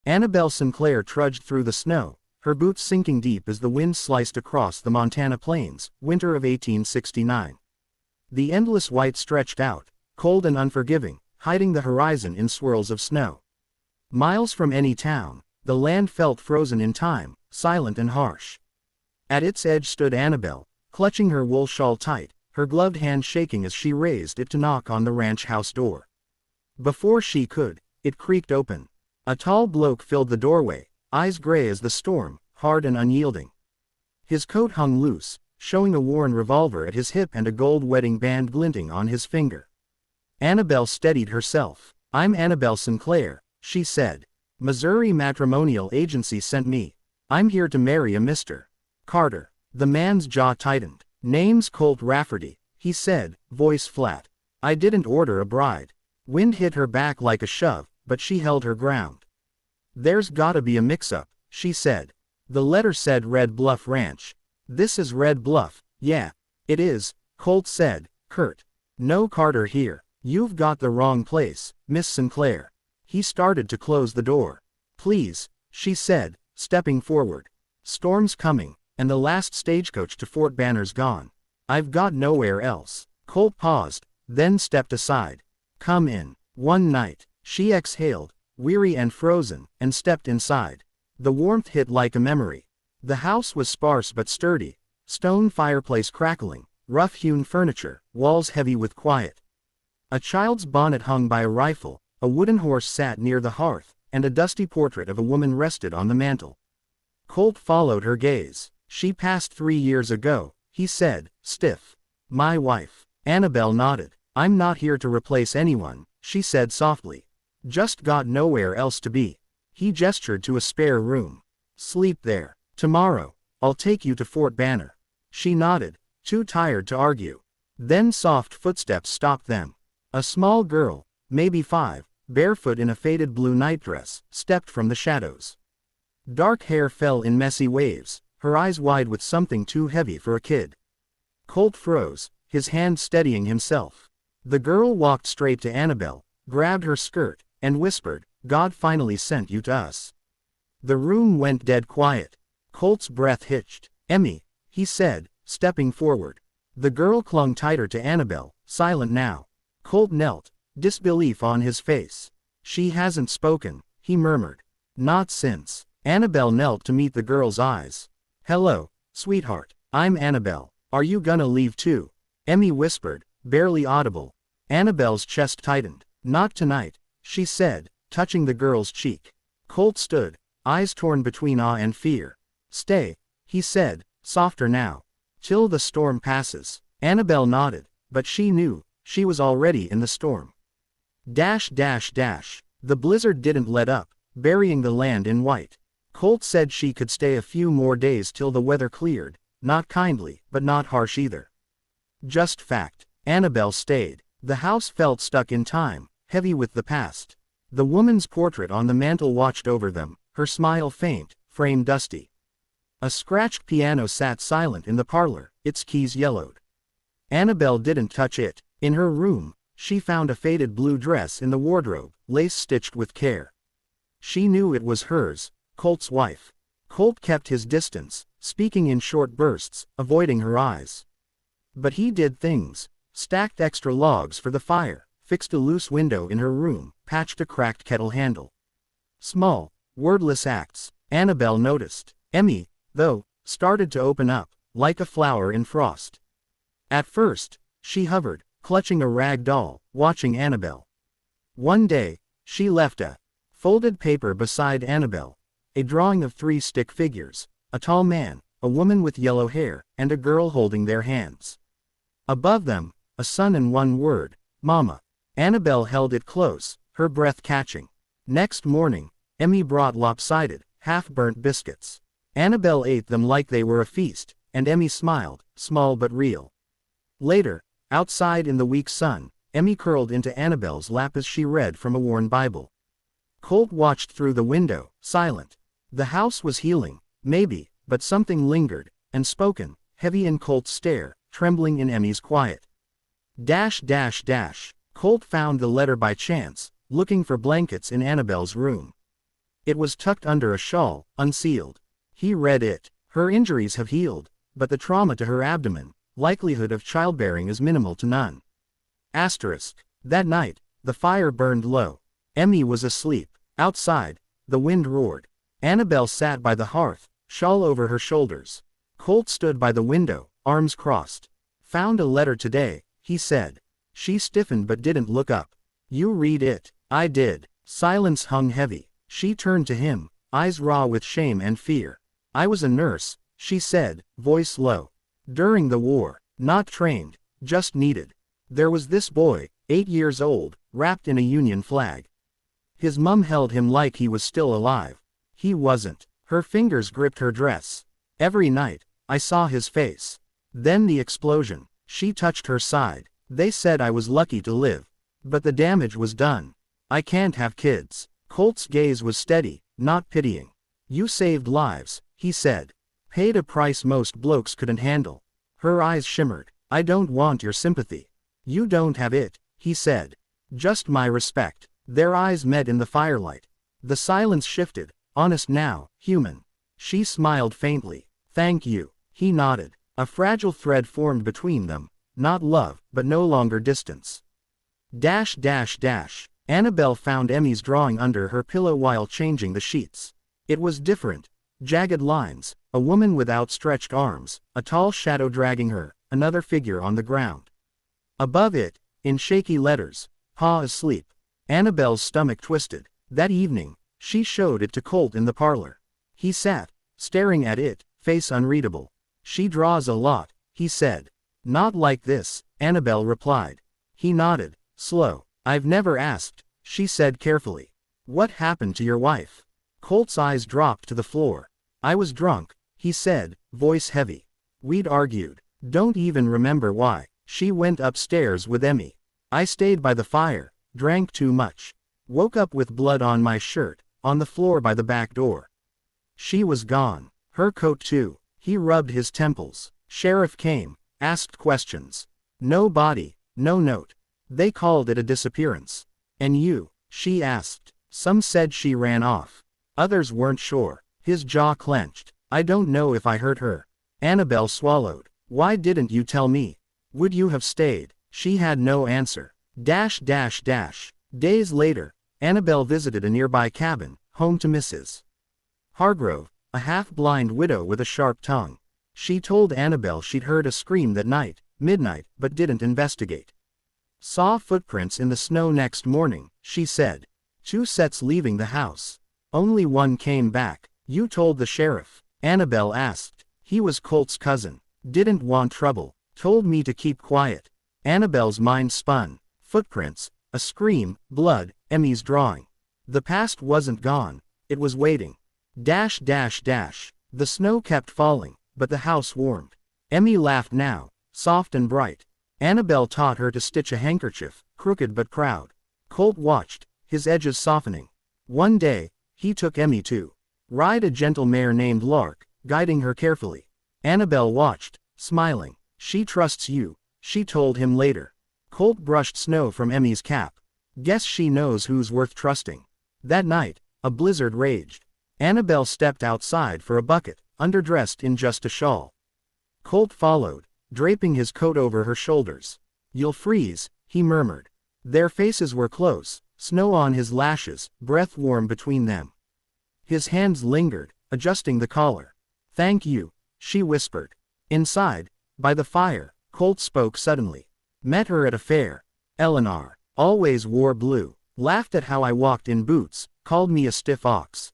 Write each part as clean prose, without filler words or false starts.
Annabelle Sinclair trudged through the snow, her boots sinking deep as the wind sliced across the Montana plains, winter of 1869. The endless white stretched out, cold and unforgiving, hiding the horizon in swirls of snow. Miles from any town, the land felt frozen in time, silent and harsh. At its edge stood Annabelle, clutching her wool shawl tight, her gloved hand shaking as she raised it to knock on the ranch house door. Before she could, it creaked open. A tall bloke filled the doorway, eyes gray as the storm, hard and unyielding. His coat hung loose, showing a worn revolver at his hip and a gold wedding band glinting on his finger. Annabelle steadied herself. "I'm Annabelle Sinclair," she said. "Missouri Matrimonial Agency sent me. I'm here to marry a Mr. Carter." The man's jaw tightened. "Name's Colt Rafferty," he said, voice flat. "I didn't order a bride." Wind hit her back like a shove, but she held her ground. "There's gotta be a mix-up," she said. The letter said Red Bluff Ranch. "This is Red Bluff." "Yeah, it is," Colt said, curt. "No Carter here. You've got the wrong place, Miss Sinclair." He started to close the door. "Please," she said, stepping forward. "Storm's coming, and the last stagecoach to Fort Banner's gone. I've got nowhere else." Colt paused, then stepped aside. "Come in." One night, she exhaled, weary and frozen, and stepped inside. The warmth hit like a memory. The house was sparse but sturdy, stone fireplace crackling, rough-hewn furniture, walls heavy with quiet. A child's bonnet hung by a rifle, a wooden horse sat near the hearth, and a dusty portrait of a woman rested on the mantel. Colt followed her gaze. "She passed 3 years ago," he said, stiff. "My wife." Annabelle nodded. "I'm not here to replace anyone," she said softly. "Just got nowhere else to be." He gestured to a spare room. "Sleep there. Tomorrow, I'll take you to Fort Banner." She nodded, too tired to argue. Then soft footsteps stopped them. A small girl, maybe 5, barefoot in a faded blue nightdress, stepped from the shadows. Dark hair fell in messy waves, her eyes wide with something too heavy for a kid. Colt froze, his hand steadying himself. The girl walked straight to Annabelle, grabbed her skirt, and whispered, "God finally sent you to us." The room went dead quiet. Colt's breath hitched. "Emmy," he said, stepping forward. The girl clung tighter to Annabelle, silent now. Colt knelt, disbelief on his face. "She hasn't spoken," he murmured. "Not since." Annabelle knelt to meet the girl's eyes. "Hello, sweetheart. I'm Annabelle. Are you gonna leave too?" Emmy whispered, barely audible. Annabelle's chest tightened. "Not tonight," she said, touching the girl's cheek. Colt stood, eyes torn between awe and fear. "Stay," he said, softer now. "Till the storm passes." Annabelle nodded, but she knew, she was already in the storm. The blizzard didn't let up, burying the land in white. Colt said she could stay a few more days till the weather cleared, not kindly, but not harsh either. Just fact. Annabelle stayed. The house felt stuck in time, heavy with the past. The woman's portrait on the mantel watched over them, her smile faint, frame dusty. A scratched piano sat silent in the parlor, its keys yellowed. Annabelle didn't touch it. In her room, she found a faded blue dress in the wardrobe, lace-stitched with care. She knew it was hers, Colt's wife. Colt kept his distance, speaking in short bursts, avoiding her eyes. But he did things. Stacked extra logs for the fire, fixed a loose window in her room, patched a cracked kettle handle. Small, wordless acts. Annabelle noticed. Emmy, though, started to open up, like a flower in frost. At first, she hovered, clutching a rag doll, watching Annabelle. One day, she left a folded paper beside Annabelle, a drawing of 3 stick figures, a tall man, a woman with yellow hair, and a girl holding their hands. Above them, a son and one word, Mama. Annabelle held it close, her breath catching. Next morning, Emmy brought lopsided, half-burnt biscuits. Annabelle ate them like they were a feast, and Emmy smiled, small but real. Later, outside in the weak sun, Emmy curled into Annabelle's lap as she read from a worn Bible. Colt watched through the window, silent. The house was healing, maybe, but something lingered, unspoken, heavy in Colt's stare, trembling in Emmy's quiet. Colt found the letter by chance, looking for blankets in Annabelle's room. It was tucked under a shawl, unsealed. He read it. Her injuries have healed, but the trauma to her abdomen, likelihood of childbearing is minimal to none. Asterisk. That night, the fire burned low. Emmy was asleep. Outside, the wind roared. Annabelle sat by the hearth, shawl over her shoulders. Colt stood by the window, arms crossed. Found a letter today, he said. She stiffened but didn't look up. You read it. I did. Silence hung heavy. She turned to him, eyes raw with shame and fear. I was a nurse, she said, voice low. During the war. Not trained, just needed. There was this boy, 8 years old, wrapped in a Union flag. His mum held him like he was still alive. He wasn't. Her fingers gripped her dress. Every night, I saw his face. Then the explosion. She touched her side. They said I was lucky to live. But the damage was done. I can't have kids. Colt's gaze was steady, not pitying. You saved lives, he said. Paid a price most blokes couldn't handle. Her eyes shimmered. I don't want your sympathy. You don't have it, he said. Just my respect. Their eyes met in the firelight. The silence shifted, honest now, human. She smiled faintly. Thank you. He nodded. A fragile thread formed between them, not love, but no longer distance. Annabelle found Emmy's drawing under her pillow while changing the sheets. It was different. Jagged lines, a woman with outstretched arms, a tall shadow dragging her, another figure on the ground. Above it, in shaky letters, Pa asleep. Annabelle's stomach twisted. That evening, she showed it to Colt in the parlor. He sat, staring at it, face unreadable. She draws a lot, he said. Not like this, Annabelle replied. He nodded, slow. I've never asked, she said carefully. What happened to your wife? Colt's eyes dropped to the floor. I was drunk, he said, voice heavy. We'd argued. Don't even remember why. She went upstairs with Emmy. I stayed by the fire, drank too much. Woke up with blood on my shirt, on the floor by the back door. She was gone. Her coat too. He rubbed his temples. Sheriff came, asked questions. No body, no note. They called it a disappearance. And you? She asked. Some said she ran off. Others weren't sure. His jaw clenched. I don't know if I hurt her. Annabelle swallowed. Why didn't you tell me? Would you have stayed? She had no answer. Days later, Annabelle visited a nearby cabin, home to Mrs. Hargrove, a half-blind widow with a sharp tongue. She told Annabelle she'd heard a scream that night, midnight, but didn't investigate. Saw footprints in the snow next morning, she said. 2 sets leaving the house. Only one came back. You told the sheriff? Annabelle asked. He was Colt's cousin. Didn't want trouble. Told me to keep quiet. Annabelle's mind spun. Footprints, a scream, blood, Emmy's drawing. The past wasn't gone. It was waiting. The snow kept falling, but the house warmed. Emmy laughed now, soft and bright. Annabelle taught her to stitch a handkerchief, crooked but proud. Colt watched, his edges softening. One day, he took Emmy to ride a gentle mare named Lark, guiding her carefully. Annabelle watched, smiling. She trusts you, she told him later. Colt brushed snow from Emmy's cap. Guess she knows who's worth trusting. That night, a blizzard raged. Annabelle stepped outside for a bucket, underdressed in just a shawl. Colt followed, draping his coat over her shoulders. You'll freeze, he murmured. Their faces were close, snow on his lashes, breath warm between them. His hands lingered, adjusting the collar. Thank you, she whispered. Inside, by the fire, Colt spoke suddenly. Met her at a fair. Eleanor, always wore blue, laughed at how I walked in boots, called me a stiff ox.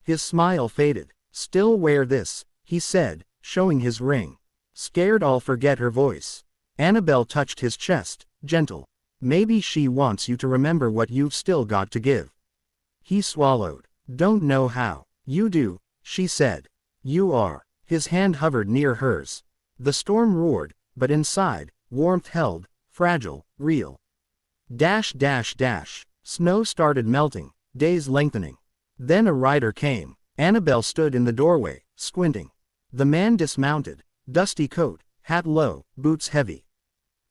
His smile faded. Still wear this, he said, showing his ring. Scared I'll forget her voice. Annabelle touched his chest, gentle. Maybe she wants you to remember what you've still got to give. He swallowed. Don't know how. You do, she said. You are. His hand hovered near hers. The storm roared, but inside, warmth held, fragile, real. Snow started melting, days lengthening. Then a rider came. Annabelle stood in the doorway, squinting. The man dismounted, dusty coat, hat low, boots heavy.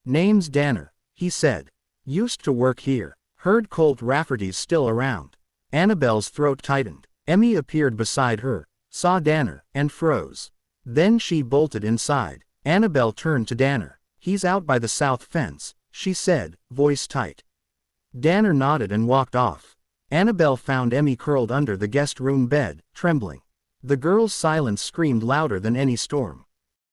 Name's Danner, he said. Used to work here. Heard Colt Rafferty's still around. Annabelle's throat tightened. Emmy appeared beside her, saw Danner, and froze. Then she bolted inside. Annabelle turned to Danner. "He's out by the south fence," she said, voice tight. Danner nodded and walked off. Annabelle found Emmy curled under the guest room bed, trembling. The girl's silence screamed louder than any storm.